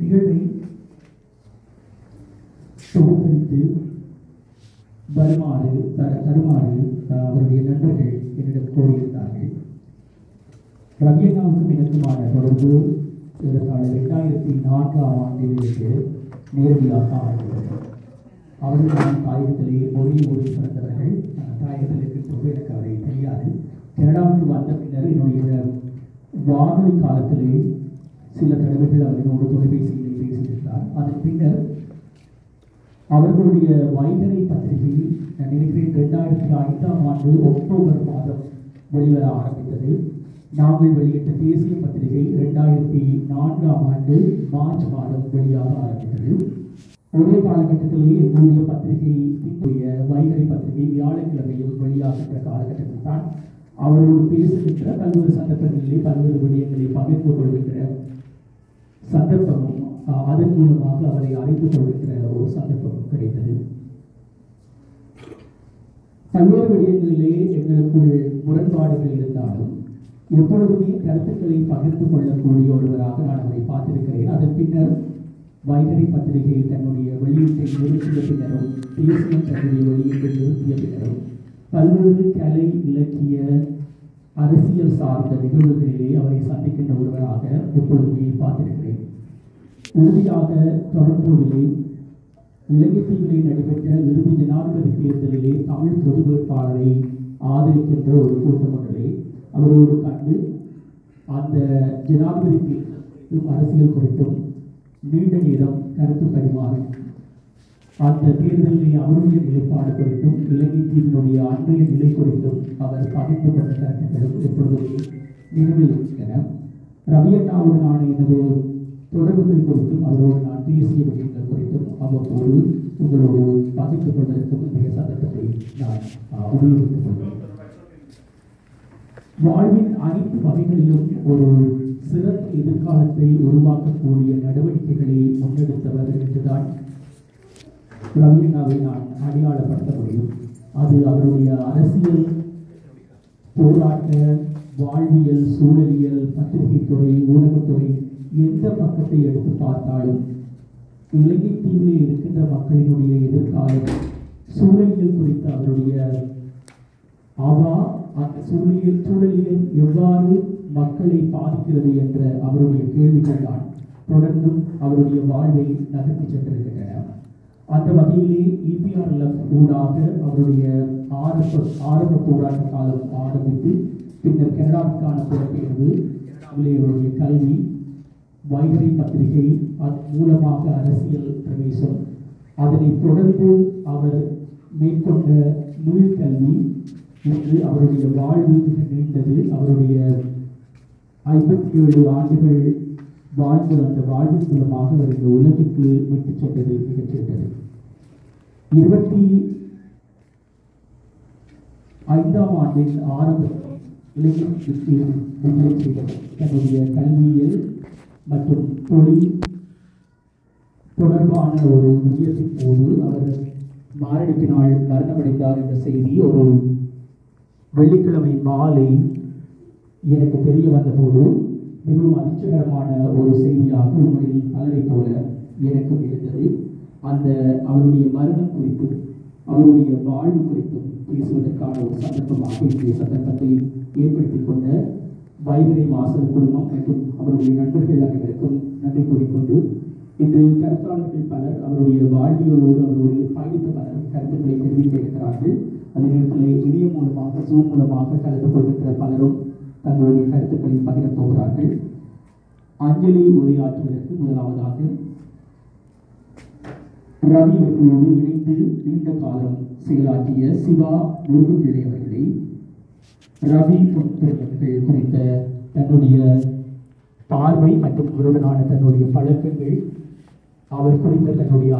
நிகழ்வை தொகுத்தளித்து தருமாறு அவருடைய நண்பர்கள் என்னிடம் கோரியிருந்தார்கள். ரவியண்ணாவுக்கும் எனக்குமான தொடர்பு ஏறத்தாழ 2004ஆம் ஆண்டிலிருந்து நேரடியாக ஆகிறது. அவர்கள் தாயகத்திலே மொழி பிறந்தவர்கள். தாயகத்தில் இருக்கின்ற எனக்கு அவரை தெரியாது. கனடாவுக்கு வந்த பின்னர் என்னுடைய வானொலி காலத்திலே சில தடவைகள் அவர்களோடு தொலைபேசியிலே பேசியிருந்தார். அதன் பின்னர் அவர்களுடைய வைகரை பத்திரிகை நான் நினைக்கிறேன் 2005ஆம் ஆண்டு அக்டோபர் மாதம் வெளிவர ஆரம்பித்தது. நாங்கள் வெளியிட்ட தேசிய பத்திரிகை 2004ஆம் ஆண்டு மார்ச் மாதம் வெளியாக ஆரம்பித்தது. ஒரே காலகட்டத்திலே என்னுடைய பத்திரிகை வைகரை பத்திரிகை வியாழக்கிழமையில் வெளியாகின்ற காலகட்டத்தில் தான் அவரோடு பேசுகின்ற பல்வேறு சந்தர்ப்பங்களிலே பல்வேறு விடயங்களை பகிர்ந்து கொள்கின்ற சந்தர்ப்பமும் அதன் மூலமாக அவரை அறிந்து கொள்கின்ற ஒரு சந்தர்ப்பமும் கிடைத்தது. பல்வேறு விடயங்களிலே எங்களுக்குள் முரண்பாடுகள் இருந்தாலும் எப்பொழுதுமே கருத்துக்களை பகிர்ந்து கொள்ளக்கூடிய ஒருவராக நான் அவரை பார்த்திருக்கிறேன். அதன் பின்னர் வைகரை பத்திரிகை தன்னுடைய வெளியீட்டை நிறுத்திய பின்னரும் தேசியம் தன்னுடைய வெளியீட்டை நிறுத்திய பின்னரும் பல்வேறு கலை இலக்கிய அரசியல் சார்ந்த நிகழ்வுகளிலே அவரை சந்திக்கின்ற ஒருவராக எப்பொழுதுமே பார்த்திருக்கிறேன். இறுதியாக தொடர்போடிலே இலங்கைத்தீவிலே நடைபெற்ற இறுதி ஜனாதிபதி தேர்தலிலே தமிழ் பொது வேட்பாளரை ஆதரிக்கின்ற ஒரு கூட்டம் ஒன்றிலே அவரோடு கண்டு அந்த ஜனாதிபதி தேர்தல் அரசியல் குறித்தும் நீண்ட நேரம் கருத்து பரிமாறி அந்த தேர்தலிலே அவருடைய நிலைப்பாடு குறித்தும் இலங்கை தீவினுடைய அன்றைய நிலை குறித்தும் அவர் பகிர்ந்து கொண்ட கருத்துக்களும் எப்பொழுதுமே நினைவில் இருக்கின்றன. ரவியண்ணாவுடனான எனது தொடர்புகள் குறித்தும் அவரோடு நான் பேசிய விஷயங்கள் குறித்தும் அவ்வப்போது உங்களோடு பகிர்ந்து கொள்வதற்கும் இன்றைய சந்தர்ப்பத்தை நான் உபயோகித்துக் கொள்வேன். வாழ்வின் அனைத்து வகைகளிலும் ஒரு சிறந்த எதிர்காலத்தை உருவாக்கக்கூடிய நடவடிக்கைகளை முன்னெடுத்தவர் என்றுதான் ரவியண்ணாவை நான் அடையாளப்படுத்த முடியும். அது அவருடைய அரசியல் போராட்ட வாழ்வியல் சூழலியல் பத்திரிகைத்துறை ஊடகத்துறை எந்த பக்கத்தை எடுத்து பார்த்தாலும் இலங்கை தீவிலே இருக்கின்ற மக்களினுடைய எதிர்காலம் சூழலியல் குறித்த அவருடைய அந்த சூழலியல் எவ்வாறு மக்களை பாதிக்கிறது என்ற அவருடைய கேள்விகள் தான் தொடர்ந்தும் அவருடைய வாழ்வை நகர்த்தி சென்றிருக்கின்றன. அந்த வகையிலே EPRLF ஊடாக அவருடைய ஆரம்ப போராட்ட காலம் ஆரம்பித்து பின்னர் கனடாவுக்கான புலம்பெயர்வு, அவருடைய கல்வி, வைகரை பத்திரிகை, அதன் மூலமாக அரசியல் பிரவேசம், அதனை தொடர்ந்து அவர் மேற்கொண்ட நூல் கல்வி, இன்று அவருடைய வாழ்வு மிக நீண்டது. அவருடைய 57 ஆண்டுகள் வாழ்ந்து அந்த வாழ்வின் மூலமாக அவர் இந்த உலகிற்கு விட்டு சென்றது மிகச்சிறந்தது. 25ஆம் ஆண்டின் ஆரம்பத்தில் இலங்கைக்கு விடுதலை செய்தது. தன்னுடைய கல்வியியல் மற்றும் தொழில் தொடர்பான ஒரு விஜயத்தின் போது அவர் மாரடைப்பினால் மரணமடைந்தார் என்ற செய்தி ஒரு வெள்ளிக்கிழமை மாலை எனக்கு தெரிய வந்தபோது மிகவும் அதிர்ச்சிகரமான ஒரு செய்தியாக உண்மையில் பலரை போல எனக்கும் இருந்தது. அந்த அவருடைய மரணம் குறித்தும் அவருடைய வாழ்வு குறித்தும் பேசுவதற்கான ஒரு சந்தர்ப்பமாக இன்றைய சந்தர்ப்பத்தை ஏற்படுத்தி கொண்ட வைகரை வாசல் குடும்பம் மற்றும் அவருடைய நண்பர்கள் அனைவருக்கும் நன்றி கூறிக்கொண்டு இன்று கருத்தாளர்கள் பலர் அவருடைய வாழ்வியலோடு அவரோடு பயணித்த பலர் கருத்துக்களை தெரிவிக்க இருக்கிறார்கள். அதே நேரத்தில் இணையம் மூலமாக ஜூம் மூலமாக கலந்து கொள்கின்ற பலரும் தங்களுடைய கருத்துக்களை பகிரப் போகிறார்கள். அஞ்சலி உரையாற்றுவதற்கு முதலாவதாக ரவி அவர்களோடு இணைந்து நீண்ட காலம் செயலாற்றிய சிவா முருகப்பிள்ளை அவர்களை ரவி அவர்கள் குறித்த தன்னுடைய பார்வை மற்றும் அவருடனான தன்னுடைய பழக்கங்கள் அவர் குறித்த தன்னுடைய